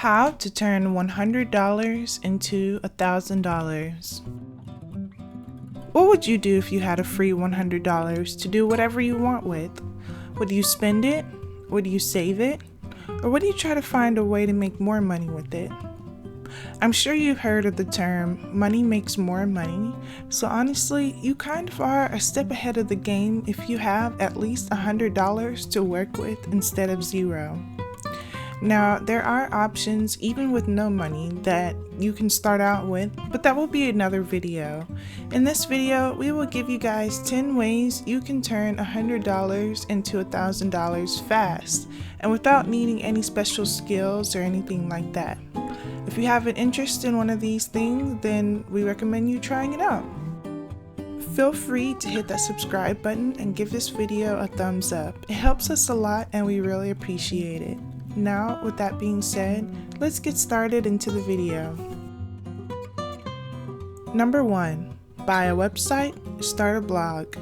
How to turn $100 into $1,000. What would you do if you had a free $100 to do whatever you want with? Would you spend it? Would you save it? Or would you try to find a way to make more money with it? I'm sure you've heard of the term, money makes more money, so honestly, you kind of are a step ahead of the game if you have at least $100 to work with instead of zero. Now, there are options even with no money that you can start out with, but that will be another video. In this video, we will give you guys 10 ways you can turn $100 into $1,000 fast and without needing any special skills or anything like that. If you have an interest in one of these things, then we recommend you trying it out. Feel free to hit that subscribe button and give this video a thumbs up. It helps us a lot and we really appreciate it. Now, with that being said, let's get started into the video. Number 1, buy a website, start a blog.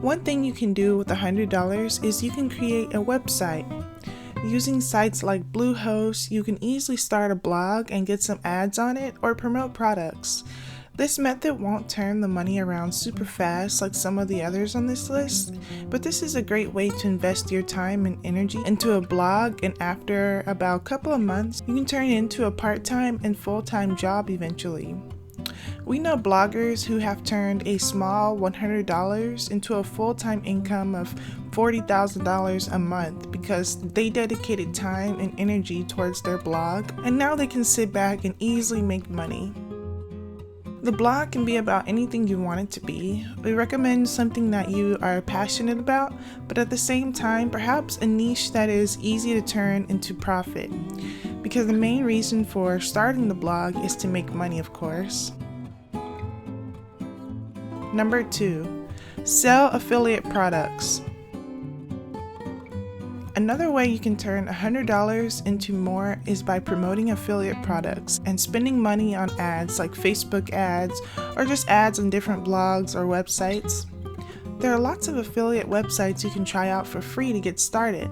One thing you can do with $100 is you can create a website. Using sites like Bluehost, you can easily start a blog and get some ads on it or promote products. This method won't turn the money around super fast like some of the others on this list, but this is a great way to invest your time and energy into a blog, and after about a couple of months, you can turn it into a part-time and full-time job eventually. We know bloggers who have turned a small $100 into a full-time income of $40,000 a month because they dedicated time and energy towards their blog, and now they can sit back and easily make money. The blog can be about anything you want it to be. We recommend something that you are passionate about, but at the same time, perhaps a niche that is easy to turn into profit. Because the main reason for starting the blog is to make money, of course. Number 2, sell affiliate products. Another way you can turn $100 into more is by promoting affiliate products and spending money on ads like Facebook ads or just ads on different blogs or websites. There are lots of affiliate websites you can try out for free to get started,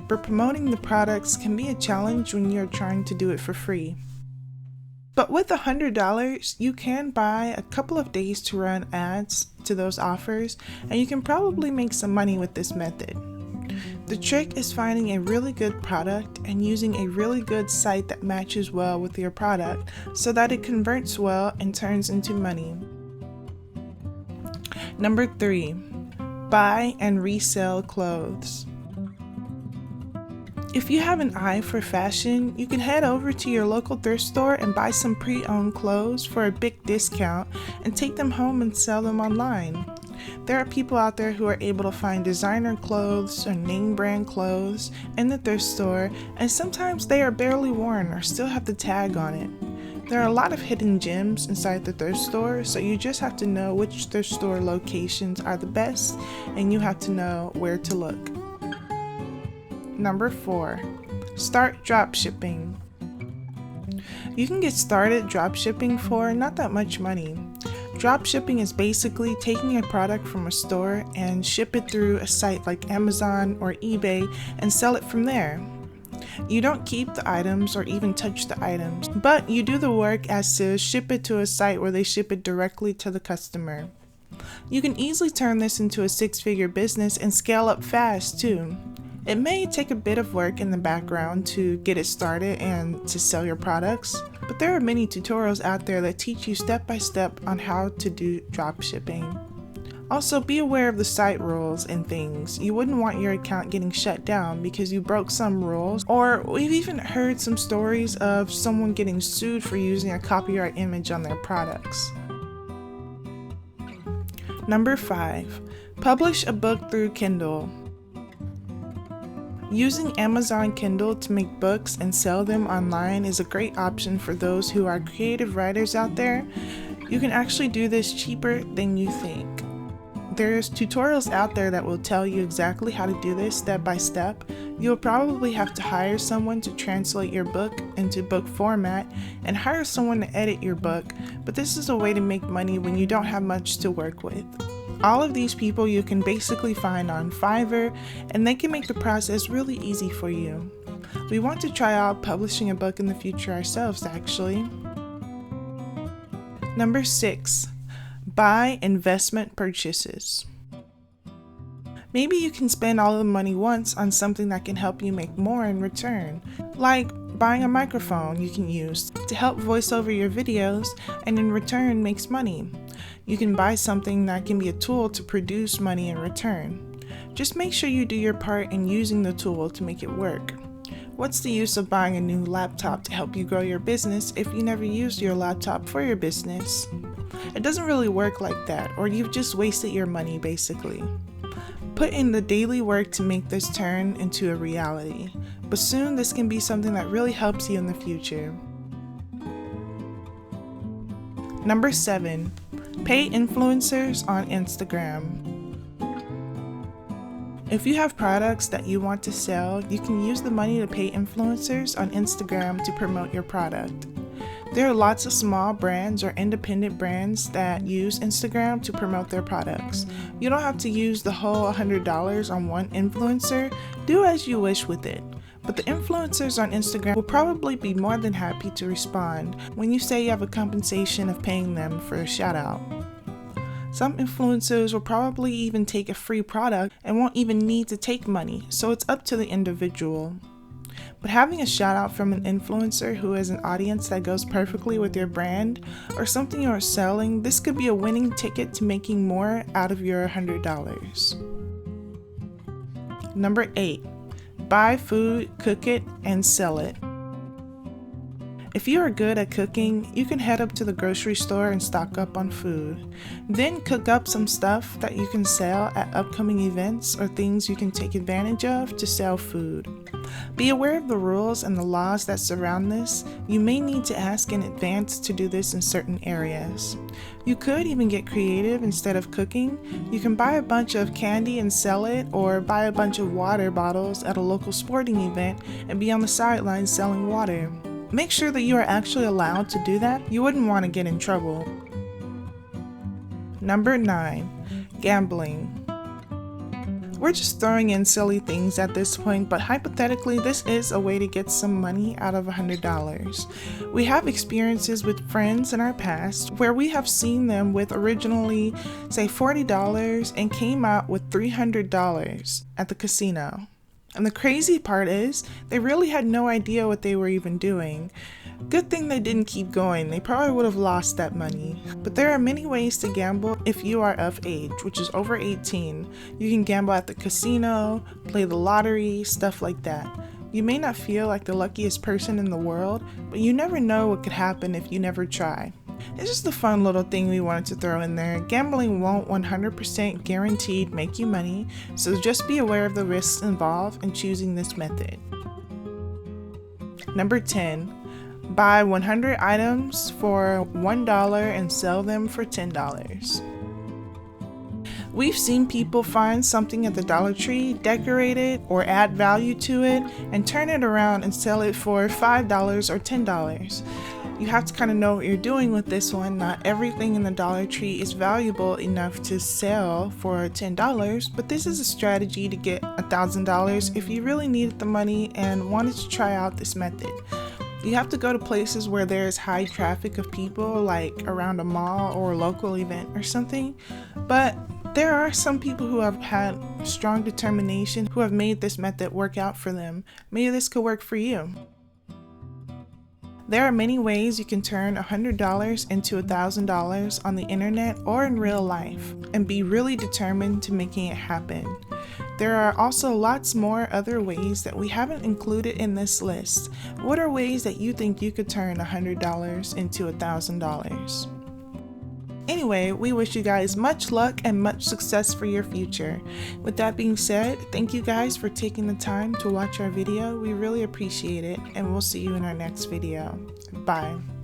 but promoting the products can be a challenge when you're trying to do it for free. But with $100, you can buy a couple of days to run ads to those offers, and you can probably make some money with this method. The trick is finding a really good product and using a really good site that matches well with your product so that it converts well and turns into money. Number 3, buy and resell clothes. If you have an eye for fashion, you can head over to your local thrift store and buy some pre-owned clothes for a big discount and take them home and sell them online. There are people out there who are able to find designer clothes or name brand clothes in the thrift store, and sometimes they are barely worn or still have the tag on it. There are a lot of hidden gems inside the thrift store, so you just have to know which thrift store locations are the best, and you have to know where to look. Number 4, start dropshipping. You can get started dropshipping for not that much money. Dropshipping is basically taking a product from a store and ship it through a site like Amazon or eBay and sell it from there. You don't keep the items or even touch the items, but you do the work as to ship it to a site where they ship it directly to the customer. You can easily turn this into a 6-figure business and scale up fast too. It may take a bit of work in the background to get it started and to sell your products, but there are many tutorials out there that teach you step by step on how to do dropshipping. Also, be aware of the site rules and things. You wouldn't want your account getting shut down because you broke some rules, or we've even heard some stories of someone getting sued for using a copyright image on their products. Number 5, publish a book through Kindle. Using Amazon Kindle to make books and sell them online is a great option for those who are creative writers out there. You can actually do this cheaper than you think. There's tutorials out there that will tell you exactly how to do this step by step. You'll probably have to hire someone to translate your book into book format and hire someone to edit your book, but this is a way to make money when you don't have much to work with. All of these people you can basically find on Fiverr, and they can make the process really easy for you. We want to try out publishing a book in the future ourselves, actually. Number 6, buy investment purchases. Maybe you can spend all the money once on something that can help you make more in return, like buying a microphone you can use to help voice over your videos and in return makes money. You can buy something that can be a tool to produce money in return. Just make sure you do your part in using the tool to make it work. What's the use of buying a new laptop to help you grow your business if you never used your laptop for your business? It doesn't really work like that, or you've just wasted your money basically. Put in the daily work to make this turn into a reality, but soon this can be something that really helps you in the future. Number 7, pay influencers on Instagram. If you have products that you want to sell, you can use the money to pay influencers on Instagram to promote your product. There are lots of small brands or independent brands that use Instagram to promote their products. You don't have to use the whole $100 on one influencer. Do as you wish with it. But the influencers on Instagram will probably be more than happy to respond when you say you have a compensation of paying them for a shout out. Some influencers will probably even take a free product and won't even need to take money, so it's up to the individual. But having a shout out from an influencer who has an audience that goes perfectly with your brand or something you're selling, this could be a winning ticket to making more out of your $100. Number 8, buy food, cook it, and sell it. If you are good at cooking, you can head up to the grocery store and stock up on food. Then cook up some stuff that you can sell at upcoming events or things you can take advantage of to sell food. Be aware of the rules and the laws that surround this. You may need to ask in advance to do this in certain areas. You could even get creative. Instead of cooking, you can buy a bunch of candy and sell it, or buy a bunch of water bottles at a local sporting event and be on the sidelines selling water. Make sure that you are actually allowed to do that. You wouldn't want to get in trouble. Number 9, gambling. We're just throwing in silly things at this point, but hypothetically, this is a way to get some money out of $100. We have experiences with friends in our past where we have seen them with originally, say, $40 and came out with $300 at the casino. And the crazy part is, they really had no idea what they were even doing. Good thing they didn't keep going, they probably would have lost that money. But there are many ways to gamble if you are of age, which is over 18. You can gamble at the casino, play the lottery, stuff like that. You may not feel like the luckiest person in the world, but you never know what could happen if you never try. It's just a fun little thing we wanted to throw in there. Gambling won't 100% guaranteed make you money, so just be aware of the risks involved in choosing this method. Number 10, buy 100 items for $1 and sell them for $10. We've seen people find something at the Dollar Tree, decorate it or add value to it, and turn it around and sell it for $5 or $10. You have to kind of know what you're doing with this one. Not everything in the Dollar Tree is valuable enough to sell for $10, but this is a strategy to get $1,000 if you really needed the money and wanted to try out this method. You have to go to places where there's high traffic of people, like around a mall or a local event or something, but there are some people who have had strong determination who have made this method work out for them. Maybe this could work for you. There are many ways you can turn $100 into $1,000 on the internet or in real life and be really determined to making it happen. There are also lots more other ways that we haven't included in this list. What are ways that you think you could turn $100 into $1,000? Anyway, we wish you guys much luck and much success for your future. With that being said, thank you guys for taking the time to watch our video. We really appreciate it, and we'll see you in our next video. Bye.